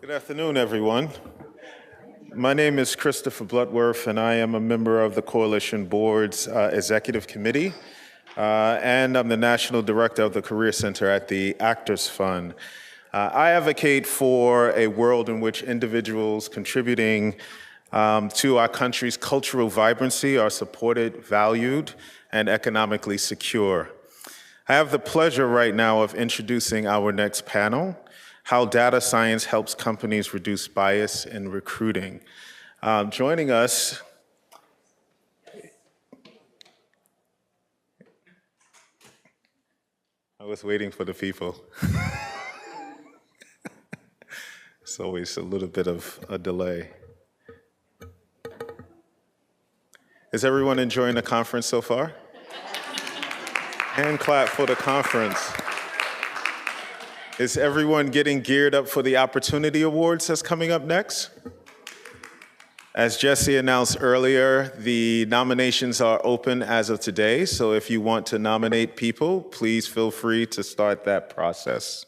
Good afternoon, everyone. My name is Christopher Bloodworth, and I am a member of the Coalition Board's Executive Committee, and I'm the National Director of the Career Center at the Actors Fund. I advocate for a world in which individuals contributing to our country's cultural vibrancy are supported, valued, and economically secure. I have the pleasure right now of introducing our next panel, How Data Science Helps Companies Reduce Bias in Recruiting. Joining us, I was waiting for the people. It's always a little bit of a delay. Is everyone enjoying the conference so far? Hand clap for the conference. Is everyone getting geared up for the Opportunity Awards that's coming up next? As Jesse announced earlier, the nominations are open as of today, so if you want to nominate people, please feel free to start that process.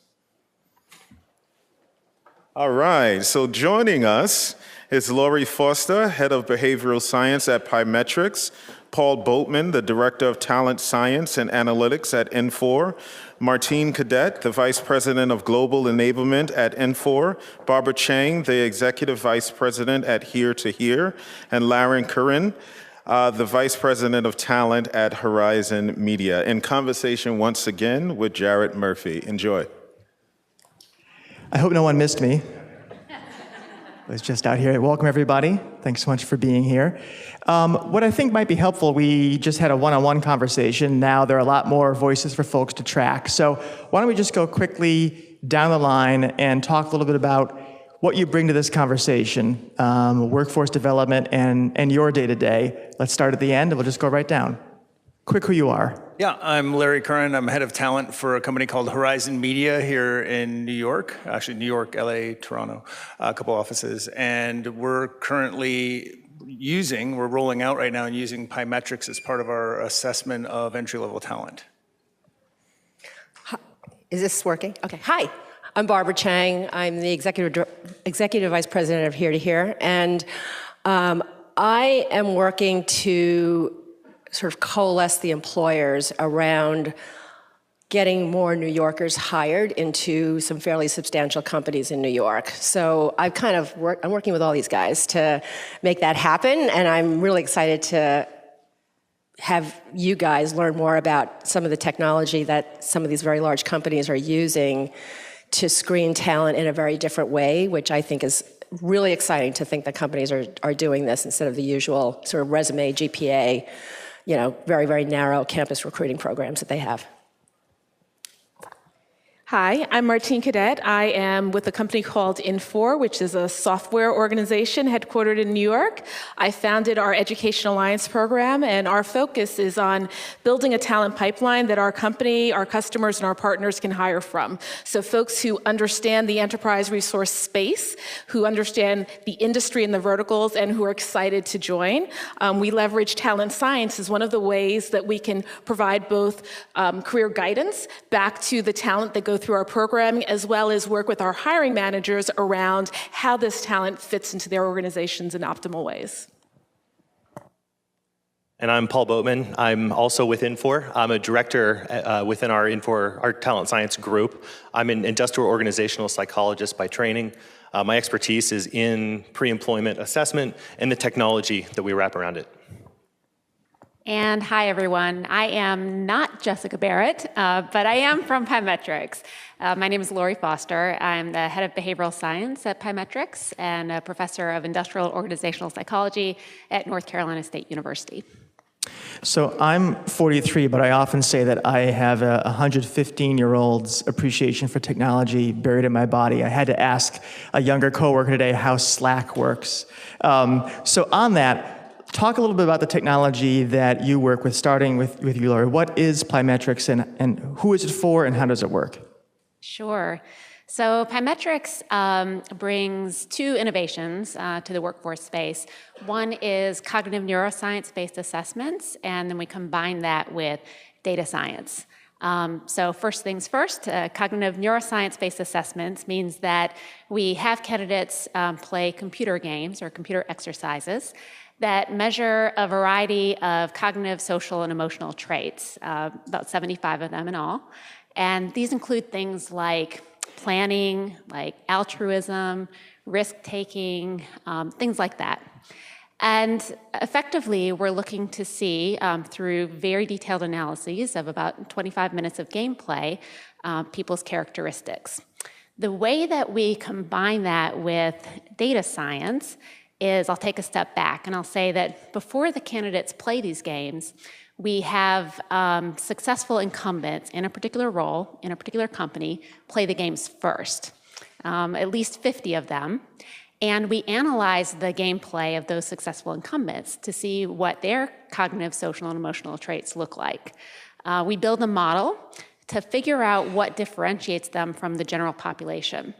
All right, so joining us is Lori Foster, Head of Behavioral Science at Pymetrics, Paul Boatman, the Director of Talent Science and Analytics at INFOR, Martine Cadet, the Vice President of Global Enablement at INFOR, Barbara Chang, the Executive Vice President at Here to Here, and Curran, the Vice President of Talent at Horizon Media. In conversation once again with Jarrett Murphy. Enjoy. I hope no one missed me. I was just out here. Welcome, everybody. Thanks so much for being here. What I think might be helpful, we just had a one-on-one conversation. Now there are a lot more voices for folks to track. So why don't we just go quickly down the line and talk a little bit about what you bring to this conversation, workforce development and your day-to-day. Let's start at the end, and we'll just go right down. Quick who you are. Yeah, I'm Larry Curran. I'm head of talent for a company called Horizon Media here in New York. Actually, New York, LA, Toronto, a couple offices. And we're currently we're rolling out right now and using pymetrics as part of our assessment of entry-level talent. Is this working? Okay. Hi, I'm Barbara Chang. I'm the Executive Vice President of Here to Here. And I am working to sort of coalesce the employers around getting more New Yorkers hired into some fairly substantial companies in New York. So I'm working with all these guys to make that happen, and I'm really excited to have you guys learn more about some of the technology that some of these very large companies are using to screen talent in a very different way, which I think is really exciting to think that companies are doing this instead of the usual sort of resume, GPA, very, very narrow campus recruiting programs that they have. Hi, I'm Martine Cadet. I am with a company called INFOR, which is a software organization headquartered in New York. I founded our Education Alliance program, and our focus is on building a talent pipeline that our company, our customers, and our partners can hire from. So folks who understand the enterprise resource space, who understand the industry and the verticals, and who are excited to join. We leverage talent science as one of the ways that we can provide both career guidance back to the talent that go through our programming, as well as work with our hiring managers around how this talent fits into their organizations in optimal ways. And I'm Paul Boatman. I'm also with INFOR. I'm a director within our INFOR, our talent science group. I'm an industrial organizational psychologist by training. My expertise is in pre-employment assessment and the technology that we wrap around it. And hi, everyone. I am not Jessica Barrett, but I am from Pymetrics. My name is Lori Foster. I'm the head of behavioral science at Pymetrics and a professor of industrial organizational psychology at North Carolina State University. So I'm 43, but I often say that I have a 115-year-old's appreciation for technology buried in my body. I had to ask a younger coworker today how Slack works. So on that, talk a little bit about the technology that you work with, starting with you, Lori. What is Pymetrics and who is it for and how does it work? Sure. So Pymetrics brings two innovations to the workforce space. One is cognitive neuroscience-based assessments, and then we combine that with data science. So first things first, cognitive neuroscience-based assessments means that we have candidates play computer games or computer exercises that measure a variety of cognitive, social, and emotional traits, about 75 of them in all. And these include things like planning, like altruism, risk-taking, things like that. And effectively, we're looking to see, through very detailed analyses of about 25 minutes of gameplay, people's characteristics. The way that we combine that with data science is, I'll take a step back and I'll say that before the candidates play these games, we have successful incumbents in a particular role, in a particular company, play the games first, at least 50 of them. And we analyze the gameplay of those successful incumbents to see what their cognitive, social, and emotional traits look like. We build a model to figure out what differentiates them from the general population.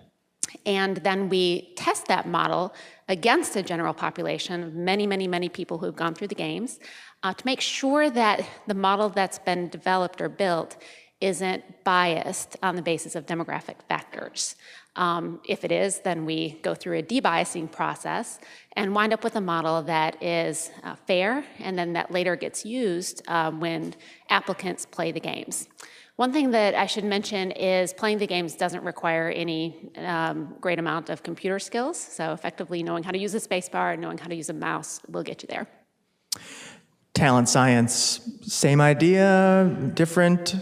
And then we test that model against a general population of many, many, many people who've gone through the games to make sure that the model that's been developed or built isn't biased on the basis of demographic factors. If it is, then we go through a debiasing process and wind up with a model that is fair, and then that later gets used when applicants play the games. One thing that I should mention is playing the games doesn't require any great amount of computer skills, so effectively knowing how to use a spacebar and knowing how to use a mouse will get you there. Talent science, same idea, different?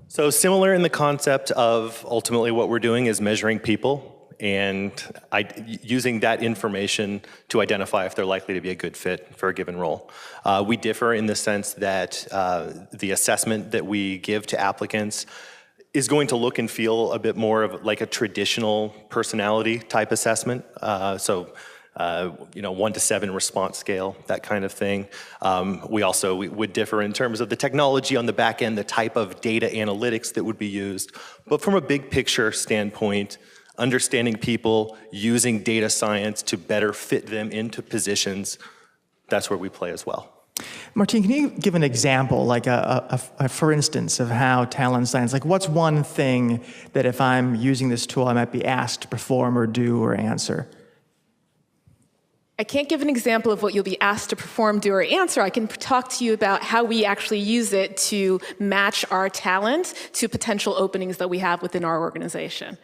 So similar in the concept of ultimately what we're doing is measuring people and using that information to identify if they're likely to be a good fit for a given role. We differ in the sense that the assessment that we give to applicants is going to look and feel a bit more of like a traditional personality type assessment. 1 to 7 response scale, that kind of thing. We would differ in terms of the technology on the back end, the type of data analytics that would be used. But from a big picture standpoint, understanding people, using data science to better fit them into positions, that's where we play as well. Martine, can you give an example, like a for instance, of how talent science, like what's one thing that if I'm using this tool, I might be asked to perform or do or answer? I can't give an example of what you'll be asked to perform, do, or answer. I can talk to you about how we actually use it to match our talent to potential openings that we have within our organization.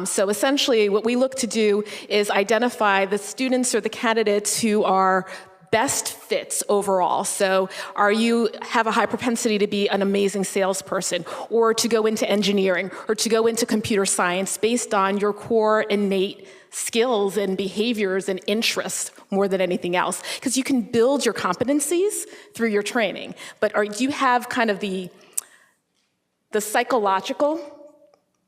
So essentially, what we look to do is identify the students or the candidates who are best fits overall. So have a high propensity to be an amazing salesperson, or to go into engineering, or to go into computer science based on your core innate skills and behaviors and interests more than anything else. Because you can build your competencies through your training, but do you have kind of the psychological,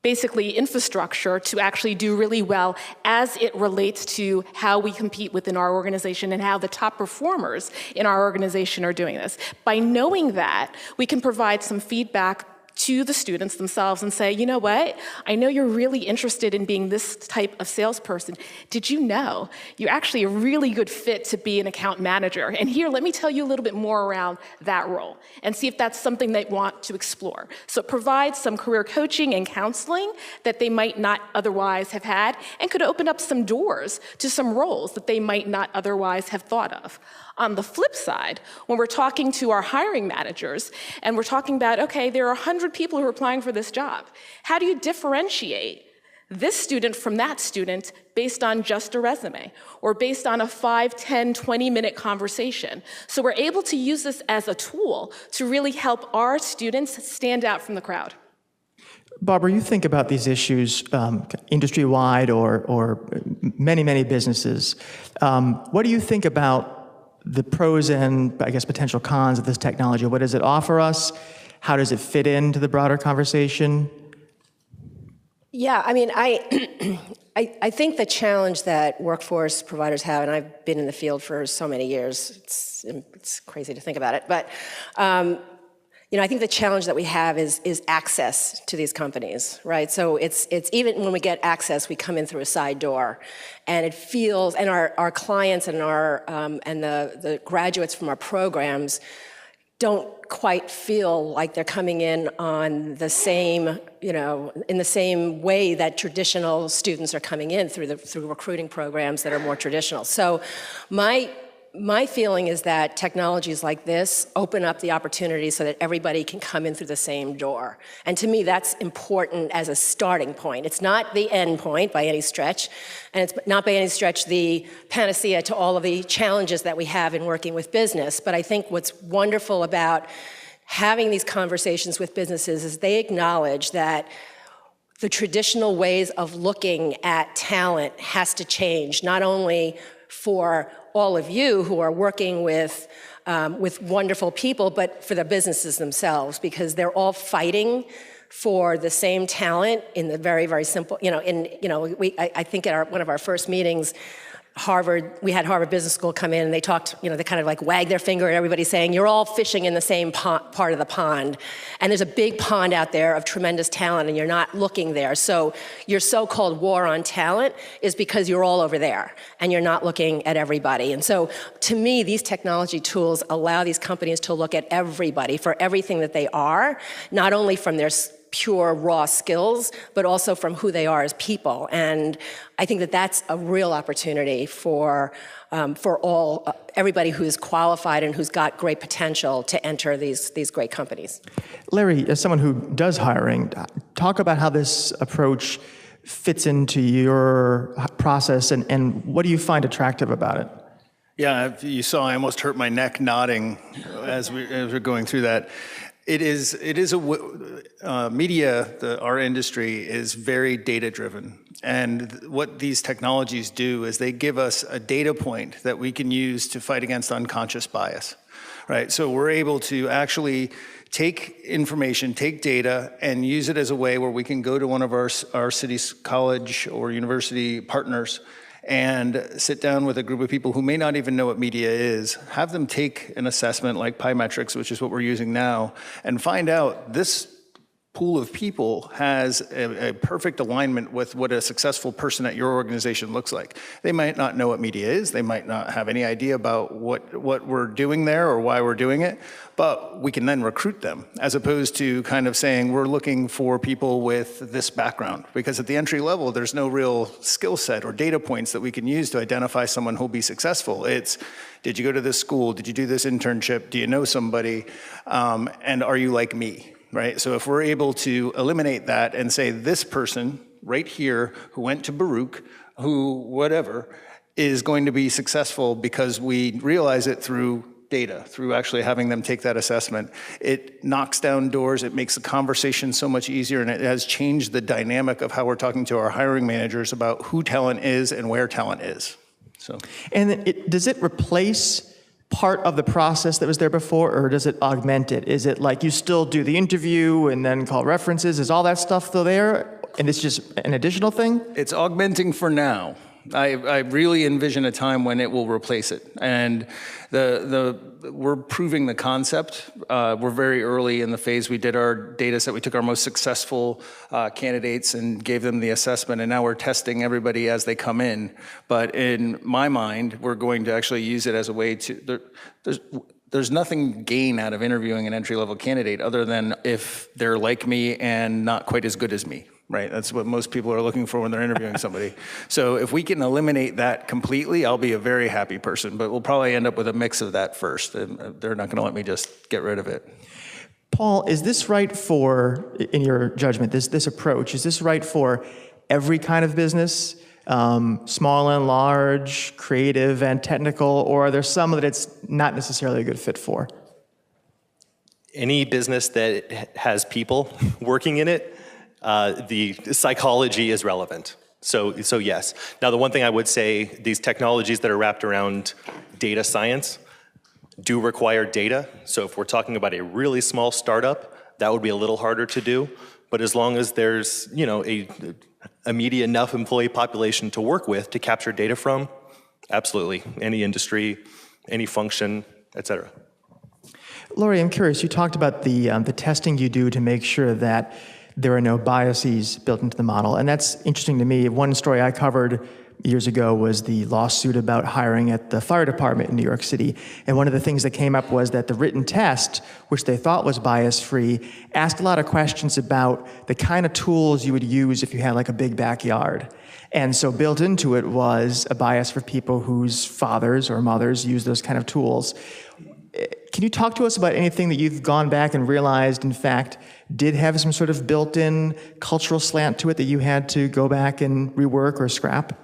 basically infrastructure to actually do really well as it relates to how we compete within our organization and how the top performers in our organization are doing this. By knowing that, we can provide some feedback to the students themselves and say, you know what, I know you're really interested in being this type of salesperson. Did you know you're actually a really good fit to be an account manager? And here, let me tell you a little bit more around that role and see if that's something they want to explore. So it provides some career coaching and counseling that they might not otherwise have had, and could open up some doors to some roles that they might not otherwise have thought of. On the flip side, when we're talking to our hiring managers and we're talking about, okay, there are 100 people who are applying for this job. How do you differentiate this student from that student based on just a resume or based on a 5, 10, 20-minute conversation? So we're able to use this as a tool to really help our students stand out from the crowd. Barbara, you think about these issues industry-wide or many, many businesses. What do you think about the pros and, I guess, potential cons of this technology? What does it offer us? How does it fit into the broader conversation? Yeah, I mean, I think the challenge that workforce providers have, and I've been in the field for so many years, it's crazy to think about it, but I think the challenge that we have is access to these companies, right? So it's even when we get access, we come in through a side door, and it feels, and our clients and the graduates from our programs don't quite feel like they're coming in on the same, in the same way that traditional students are coming in through recruiting programs that are more traditional. So my feeling is that technologies like this open up the opportunity so that everybody can come in through the same door. And to me, that's important as a starting point. It's not the end point by any stretch, and it's not by any stretch the panacea to all of the challenges that we have in working with business. But I think what's wonderful about having these conversations with businesses is they acknowledge that the traditional ways of looking at talent has to change, not only for all of you who are working with wonderful people, but for the businesses themselves, because they're all fighting for the same talent in the very, very simple, I think at one of our first meetings, we had Harvard Business School come in and they talked, they kind of like wagged their finger at everybody saying, you're all fishing in the same part of the pond. And there's a big pond out there of tremendous talent and you're not looking there. So your so-called war on talent is because you're all over there and you're not looking at everybody. And so to me, these technology tools allow these companies to look at everybody for everything that they are, not only from their pure raw skills, but also from who they are as people. And I think that that's a real opportunity for everybody who's qualified and who's got great potential to enter these great companies. Larry, as someone who does hiring, talk about how this approach fits into your process and what do you find attractive about it? Yeah, you saw I almost hurt my neck nodding as we're going through that. Media, our industry is very data-driven. And what these technologies do is they give us a data point that we can use to fight against unconscious bias, right? So we're able to actually take information, take data, and use it as a way where we can go to one of our city's college or university partners and sit down with a group of people who may not even know what media is, have them take an assessment like pymetrics, which is what we're using now, and find out this pool of people has a perfect alignment with what a successful person at your organization looks like. They might not know what media is, they might not have any idea about what we're doing there or why we're doing it, but we can then recruit them, as opposed to kind of saying we're looking for people with this background. Because at the entry level, there's no real skill set or data points that we can use to identify someone who'll be successful. It's, did you go to this school? Did you do this internship? Do you know somebody? And are you like me? Right? So if we're able to eliminate that and say this person right here who went to Baruch, who whatever, is going to be successful because we realize it through data, through actually having them take that assessment. It knocks down doors, it makes the conversation so much easier, and it has changed the dynamic of how we're talking to our hiring managers about who talent is and where talent is. So. And does it replace part of the process that was there before, or does it augment it? Is it like you still do the interview and then call references? Is all that stuff still there, and it's just an additional thing? It's augmenting for now. I really envision a time when it will replace it. And we're proving the concept. We're very early in the phase. We did our data set. We took our most successful candidates and gave them the assessment, and now we're testing everybody as they come in. But in my mind, we're going to actually use it as a way to, there's nothing gain out of interviewing an entry-level candidate other than if they're like me and not quite as good as me. Right, that's what most people are looking for when they're interviewing somebody. So if we can eliminate that completely, I'll be a very happy person, but we'll probably end up with a mix of that first. They're not gonna let me just get rid of it. Paul, is this right for, in your judgment, this approach, is this right for every kind of business, small and large, creative and technical, or are there some that it's not necessarily a good fit for? Any business that has people working in it, the psychology is relevant. So yes. Now, the one thing I would say, these technologies that are wrapped around data science do require data. So if we're talking about a really small startup, that would be a little harder to do. But as long as there's, a media enough employee population to work with to capture data from, absolutely. Any industry, any function, et cetera. Laurie, I'm curious, you talked about the testing you do to make sure that there are no biases built into the model, and that's interesting to me. One story I covered years ago was the lawsuit about hiring at the fire department in New York City. And one of the things that came up was that the written test, which they thought was bias-free, asked a lot of questions about the kind of tools you would use if you had like a big backyard. And so built into it was a bias for people whose fathers or mothers use those kind of tools. Can you talk to us about anything that you've gone back and realized, in fact, did have some sort of built-in cultural slant to it that you had to go back and rework or scrap?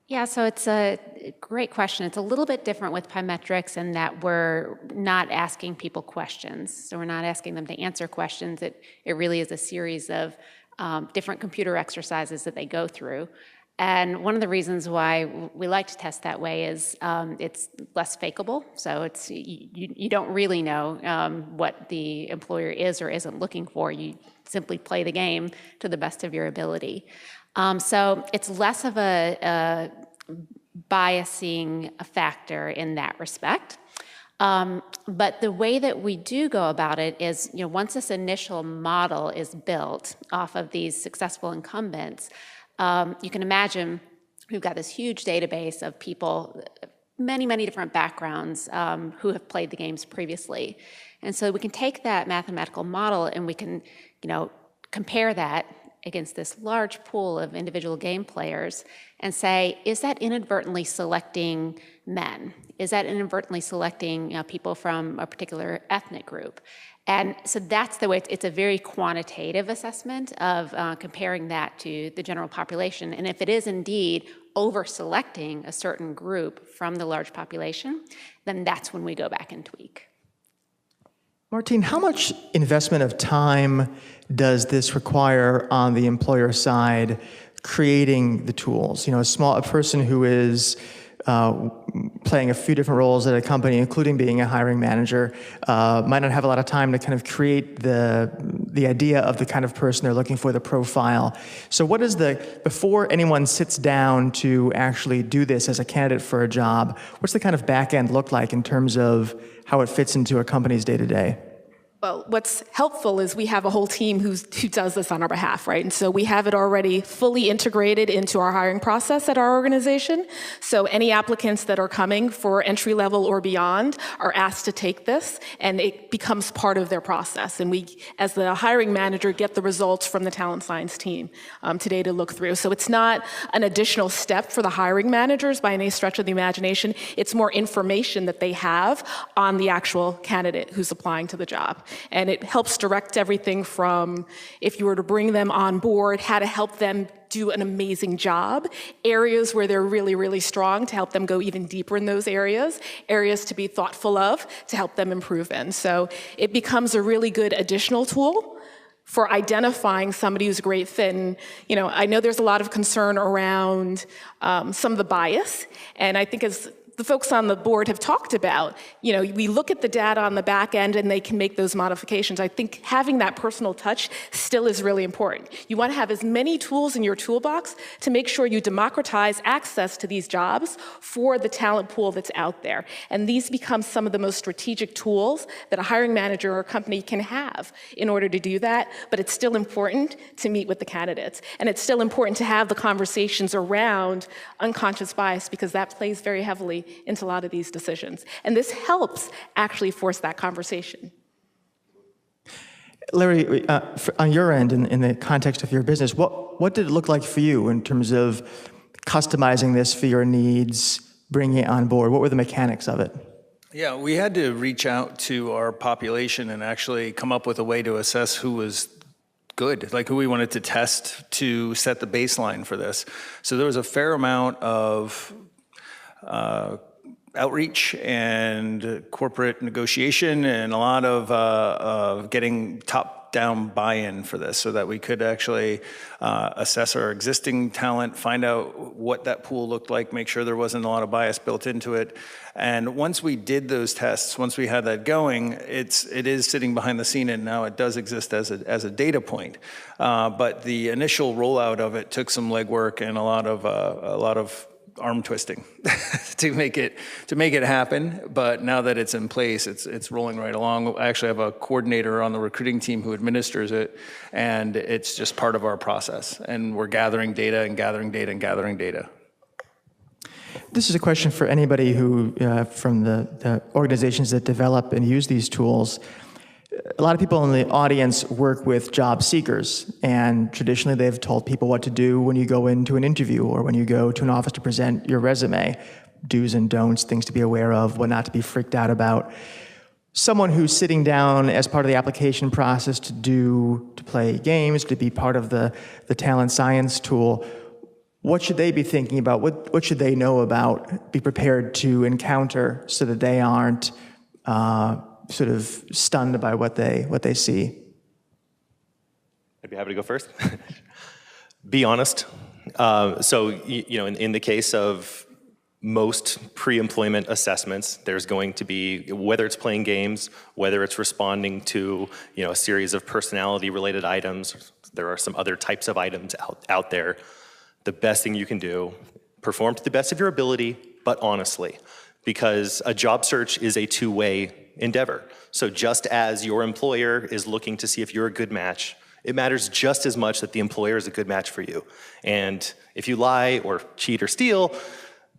Yeah, so it's a great question. It's a little bit different with pymetrics in that we're not asking people questions. So we're not asking them to answer questions. It really is a series of different computer exercises that they go through. And one of the reasons why we like to test that way is it's less fakeable. So it's you don't really know what the employer is or isn't looking for. You simply play the game to the best of your ability. So it's less of a biasing factor in that respect. But the way that we do go about it is, once this initial model is built off of these successful incumbents, you can imagine we've got this huge database of people, many, many different backgrounds who have played the games previously. And so we can take that mathematical model and we can, compare that against this large pool of individual game players and say, is that inadvertently selecting men? Is that inadvertently selecting people from a particular ethnic group? And so that's the way it's a very quantitative assessment of comparing that to the general population. And if it is indeed over-selecting a certain group from the large population, then that's when we go back and tweak. Martine, how much investment of time does this require on the employer side creating the tools? A person who is playing a few different roles at a company, including being a hiring manager, might not have a lot of time to kind of create the idea of the kind of person they're looking for, the profile. So what is before anyone sits down to actually do this as a candidate for a job, what's the kind of back end look like in terms of how it fits into a company's day-to-day? Well, what's helpful is we have a whole team who does this on our behalf, right? And so we have it already fully integrated into our hiring process at our organization. So any applicants that are coming for entry level or beyond are asked to take this, and it becomes part of their process. And we, as the hiring manager, get the results from the talent science team today to look through. So it's not an additional step for the hiring managers by any stretch of the imagination. It's more information that they have on the actual candidate who's applying to the job. And it helps direct everything from, if you were to bring them on board, how to help them do an amazing job, areas where they're really, really strong to help them go even deeper in those areas to be thoughtful of to help them improve in. So it becomes a really good additional tool for identifying somebody who's a great fit. And, I know there's a lot of concern around some of the bias, and I think as the folks on the board have talked about, we look at the data on the back end and they can make those modifications. I think having that personal touch still is really important. You want to have as many tools in your toolbox to make sure you democratize access to these jobs for the talent pool that's out there. And these become some of the most strategic tools that a hiring manager or a company can have in order to do that. But it's still important to meet with the candidates. And it's still important to have the conversations around unconscious bias, because that plays very heavily into a lot of these decisions. And this helps actually force that conversation. Larry, on your end, in the context of your business, what did it look like for you in terms of customizing this for your needs, bringing it on board? What were the mechanics of it? Yeah, we had to reach out to our population and actually come up with a way to assess who was good, like who we wanted to test to set the baseline for this. So there was a fair amount of outreach and corporate negotiation and a lot of getting top-down buy-in for this so that we could actually assess our existing talent, find out what that pool looked like, make sure there wasn't a lot of bias built into it. And once we did those tests, once we had that going, it is sitting behind the scene, and now it does exist as a data point. But the initial rollout of it took some legwork and a lot of arm twisting to make it happen. But now that it's in place, it's rolling right along. I actually have a coordinator on the recruiting team who administers it, and it's just part of our process. And we're gathering data and gathering data and gathering data. This is a question for anybody who, from the organizations that develop and use these tools. A lot of people in the audience work with job seekers, and traditionally they've told people what to do when you go into an interview or when you go to an office to present your resume. Do's and don'ts, things to be aware of, what not to be freaked out about. Someone who's sitting down as part of the application process to play games, to be part of the talent science tool, what should they be thinking about? What should they know about, be prepared to encounter so that they aren't sort of stunned by what they see? I'd be happy to go first. Be honest. So, in the case of most pre-employment assessments, there's going to be, whether it's playing games, whether it's responding to, a series of personality-related items, there are some other types of items out there. The best thing you can do, perform to the best of your ability, but honestly, because a job search is a two-way endeavor. So just as your employer is looking to see if you're a good match, it matters just as much that the employer is a good match for you. And if you lie or cheat or steal,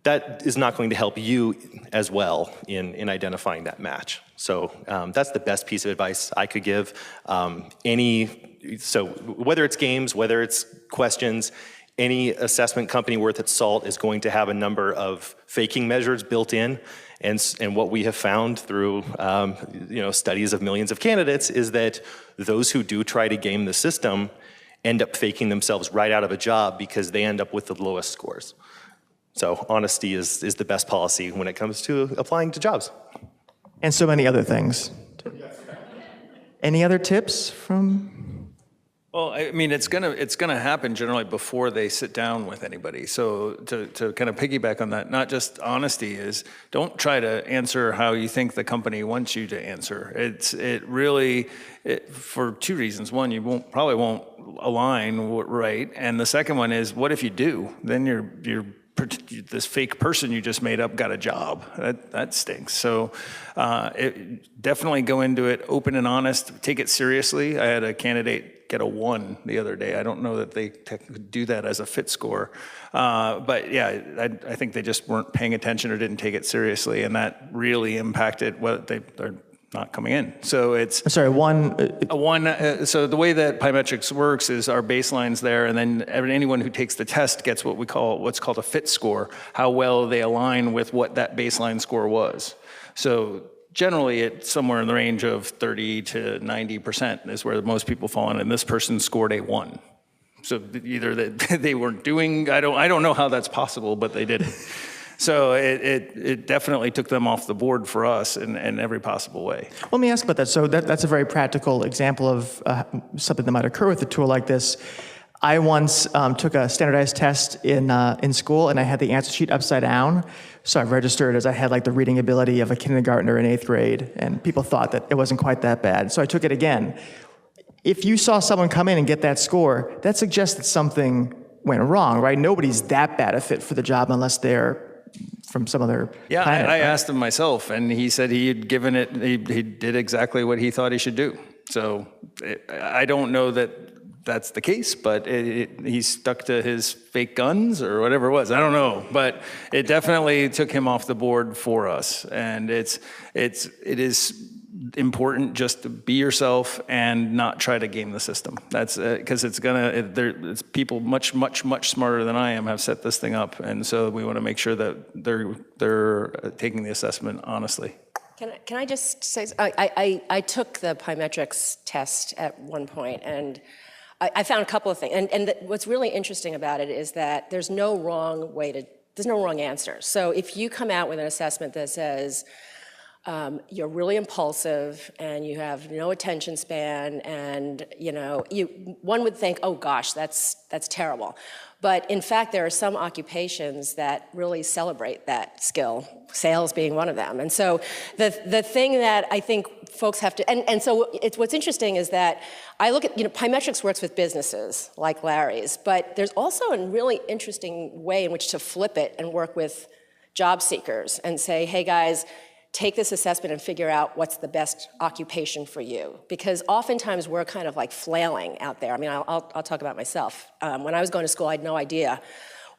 that is not going to help you as well in identifying that match. So that's the best piece of advice I could give. So whether it's games, whether it's questions, any assessment company worth its salt is going to have a number of faking measures built in. And what we have found through studies of millions of candidates is that those who do try to game the system end up faking themselves right out of a job because they end up with the lowest scores. So honesty is the best policy when it comes to applying to jobs. And so many other things. Any other tips from? Well, I mean, it's gonna happen generally before they sit down with anybody. So to kind of piggyback on that, not just honesty is, don't try to answer how you think the company wants you to answer. It really for two reasons. One, you probably won't align right, and the second one is, what if you do? Then you're this fake person you just made up got a job. That stinks. So definitely go into it open and honest. Take it seriously. I had a candidate get a 1 the other day. I don't know that they do that as a fit score. But yeah, I think they just weren't paying attention or didn't take it seriously, and that really impacted what they're not coming in. So it's... I'm sorry, so the way that pymetrics works is our baseline's there, and then anyone who takes the test gets what's called a fit score, how well they align with what that baseline score was. So generally, it's somewhere in the range of 30 to 90% is where most people fall in, and this person scored a 1. So either that they weren't doing, I don't know how that's possible, but they did it. So it definitely took them off the board for us in every possible way. Let me ask about that. So that's a very practical example of something that might occur with a tool like this. I once took a standardized test in school, and I had the answer sheet upside down. So I registered as I had like the reading ability of a kindergartner in 8th grade, and people thought that it wasn't quite that bad. So I took it again. If you saw someone come in and get that score, that suggests that something went wrong, right? Nobody's that bad a fit for the job unless they're from some other planet. I asked him myself, and he said he had given it, he did exactly what he thought he should do. So I don't know that that's the case, but he stuck to his fake guns or whatever it was. I don't know, but it definitely took him off the board for us. And it is important just to be yourself and not try to game the system. That's because it's people much smarter than I am have set this thing up, and so we want to make sure that they're taking the assessment honestly. Can I just say, I took the pymetrics test at one point, and I found a couple of things. And what's really interesting about it is that there's no wrong answer. So if you come out with an assessment that says, you're really impulsive and you have no attention span, and one would think, oh gosh, that's terrible. But in fact, there are some occupations that really celebrate that skill, sales being one of them. And so the thing that I think folks have to, and so what's interesting is that I look at, pymetrics works with businesses like Larry's, but there's also a really interesting way in which to flip it and work with job seekers and say, hey guys, take this assessment and figure out what's the best occupation for you. Because oftentimes we're kind of like flailing out there. I mean, I'll talk about myself. When I was going to school, I had no idea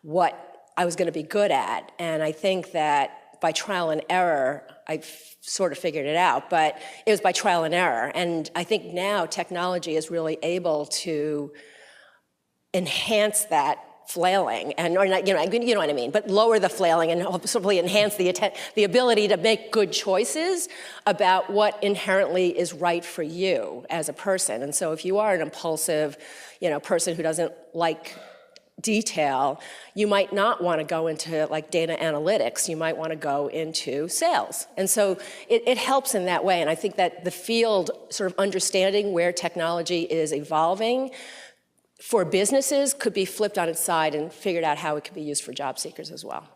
what I was going to be good at. And I think that by trial and error, I sort of figured it out, but it was by trial and error. And I think now technology is really able to enhance that flailing, and or not, you know what I mean, but lower the flailing and hopefully enhance the ability to make good choices about what inherently is right for you as a person. And so if you are an impulsive, person who doesn't like detail, you might not want to go into like data analytics. You might want to go into sales. And so it helps in that way. And I think that the field sort of understanding where technology is evolving for businesses could be flipped on its side and figured out how it could be used for job seekers as well.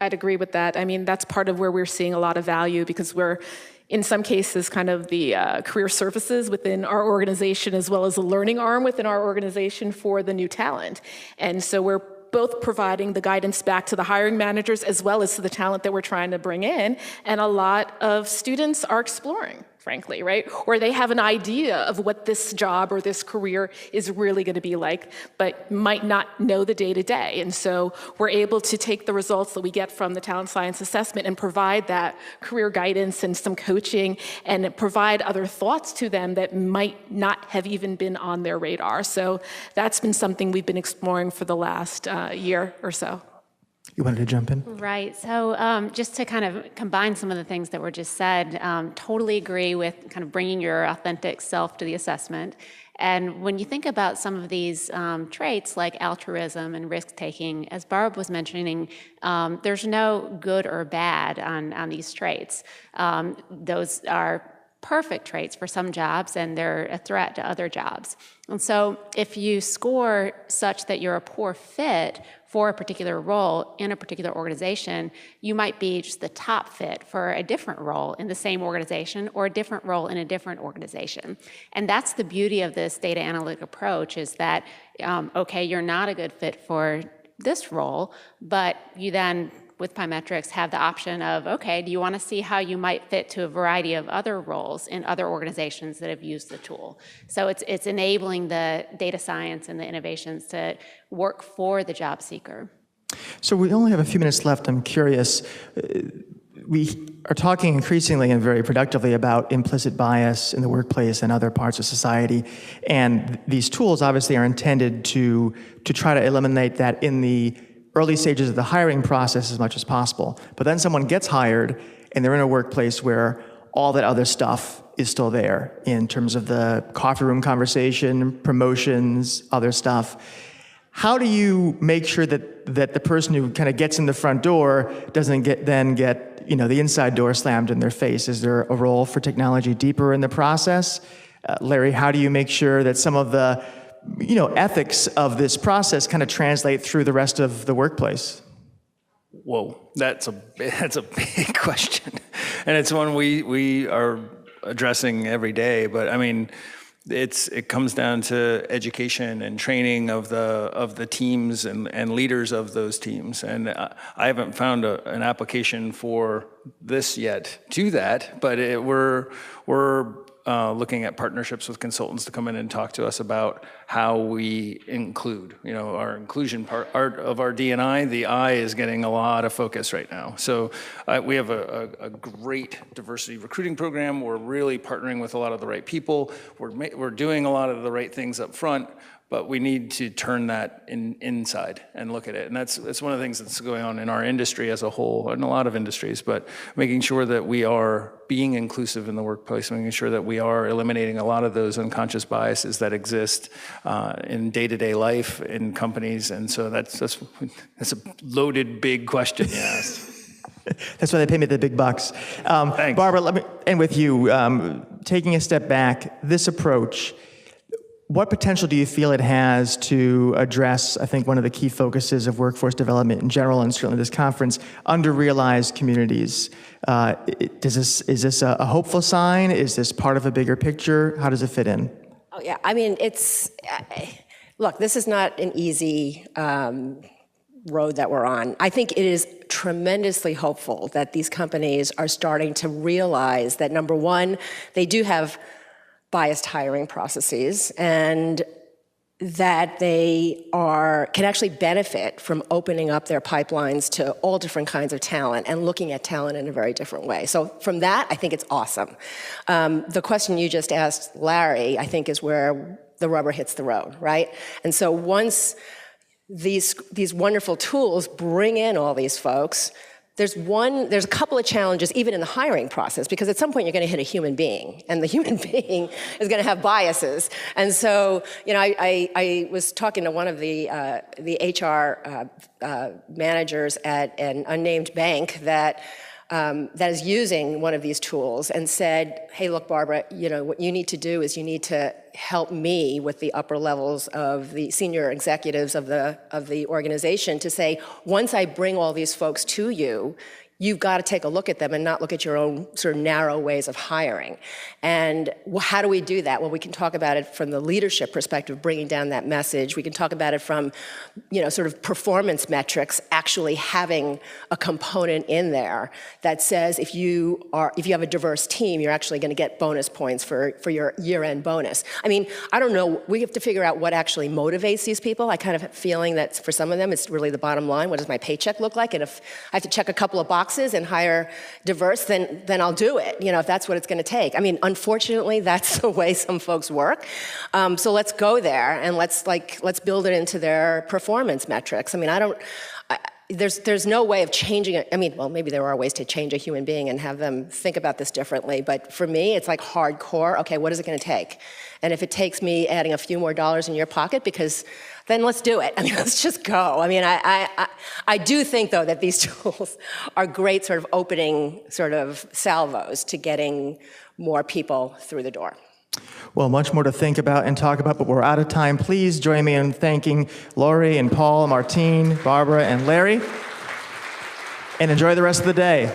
I'd agree with that. I mean, that's part of where we're seeing a lot of value because we're, in some cases, kind of the career services within our organization as well as a learning arm within our organization for the new talent. And so we're both providing the guidance back to the hiring managers as well as to the talent that we're trying to bring in. And a lot of students are exploring, frankly, right? Or they have an idea of what this job or this career is really going to be like, but might not know the day-to-day. And so we're able to take the results that we get from the talent science assessment and provide that career guidance and some coaching and provide other thoughts to them that might not have even been on their radar. So that's been something we've been exploring for the last year or so. You wanted to jump in? Right. So just to kind of combine some of the things that were just said, totally agree with kind of bringing your authentic self to the assessment. And when you think about some of these traits like altruism and risk-taking, as Barb was mentioning, there's no good or bad on these traits. Those are perfect traits for some jobs and they're a threat to other jobs. And so if you score such that you're a poor fit for a particular role in a particular organization, you might be just the top fit for a different role in the same organization or a different role in a different organization. And that's the beauty of this data analytic approach is that, okay, you're not a good fit for this role, but you then with pymetrics have the option of, okay, do you want to see how you might fit to a variety of other roles in other organizations that have used the tool? So it's enabling the data science and the innovations to work for the job seeker. So we only have a few minutes left. I'm curious. We are talking increasingly and very productively about implicit bias in the workplace and other parts of society. And these tools obviously are intended to try to eliminate that in the early stages of the hiring process as much as possible. But then someone gets hired and they're in a workplace where all that other stuff is still there in terms of the coffee room conversation, promotions, other stuff. How do you make sure that the person who kind of gets in the front door doesn't get the inside door slammed in their face? Is there a role for technology deeper in the process? Larry, how do you make sure that some of the ethics of this process kind of translate through the rest of the workplace? Whoa, that's a big question, and it's one we are addressing every day. But I mean, it comes down to education and training of the teams and leaders of those teams. And I haven't found an application for this yet to that, but we're looking at partnerships with consultants to come in and talk to us about how we include, our inclusion part of our D&I. The I is getting a lot of focus right now. So we have a great diversity recruiting program. We're really partnering with a lot of the right people. We're doing a lot of the right things up front, but we need to turn that inside and look at it. And that's one of the things that's going on in our industry as a whole, and a lot of industries, but making sure that we are being inclusive in the workplace, making sure that we are eliminating a lot of those unconscious biases that exist in day-to-day life in companies. And so that's a loaded, big question you asked. That's why they pay me the big bucks. Thanks. Barbara, let me end with you. Taking a step back, this approach, what potential do you feel it has to address, I think, one of the key focuses of workforce development in general, and certainly this conference, under-realized communities? Is this a hopeful sign? Is this part of a bigger picture? How does it fit in? Oh, yeah. I mean, look, this is not an easy road that we're on. I think it is tremendously hopeful that these companies are starting to realize that, number one, they do have biased hiring processes, and that they can actually benefit from opening up their pipelines to all different kinds of talent and looking at talent in a very different way. So from that, I think it's awesome. The question you just asked, Larry, I think is where the rubber hits the road, right? And so once these wonderful tools bring in all these folks, there's a couple of challenges even in the hiring process, because at some point you're going to hit a human being, and the human being is going to have biases. And so, I was talking to one of the HR managers at an unnamed bank that is using one of these tools, and said, hey, look, Barbara, what you need to do is you need to help me with the upper levels of the senior executives of the organization to say, once I bring all these folks to you, you've got to take a look at them and not look at your own sort of narrow ways of hiring. And how do we do that? Well, we can talk about it from the leadership perspective, bringing down that message. We can talk about it from, sort of performance metrics, actually having a component in there that says if you have a diverse team, you're actually going to get bonus points for your year-end bonus. I mean, I don't know. We have to figure out what actually motivates these people. I kind of have a feeling that for some of them, it's really the bottom line. What does my paycheck look like? And if I have to check a couple of boxes and hire diverse, then I'll do it, if that's what it's going to take. I mean, unfortunately, that's the way some folks work. So let's go there, and let's build it into their performance metrics. I mean, there's no way of changing it. I mean, well, maybe there are ways to change a human being and have them think about this differently, but for me, it's like hardcore. Okay, what is it going to take? And if it takes me adding a few more dollars in your pocket, then let's do it. I mean, let's just go. I mean, I do think, though, that these tools are great sort of opening sort of salvos to getting more people through the door. Well, much more to think about and talk about, but we're out of time. Please join me in thanking Lori and Paul, Martine, Barbara, and Larry, and enjoy the rest of the day.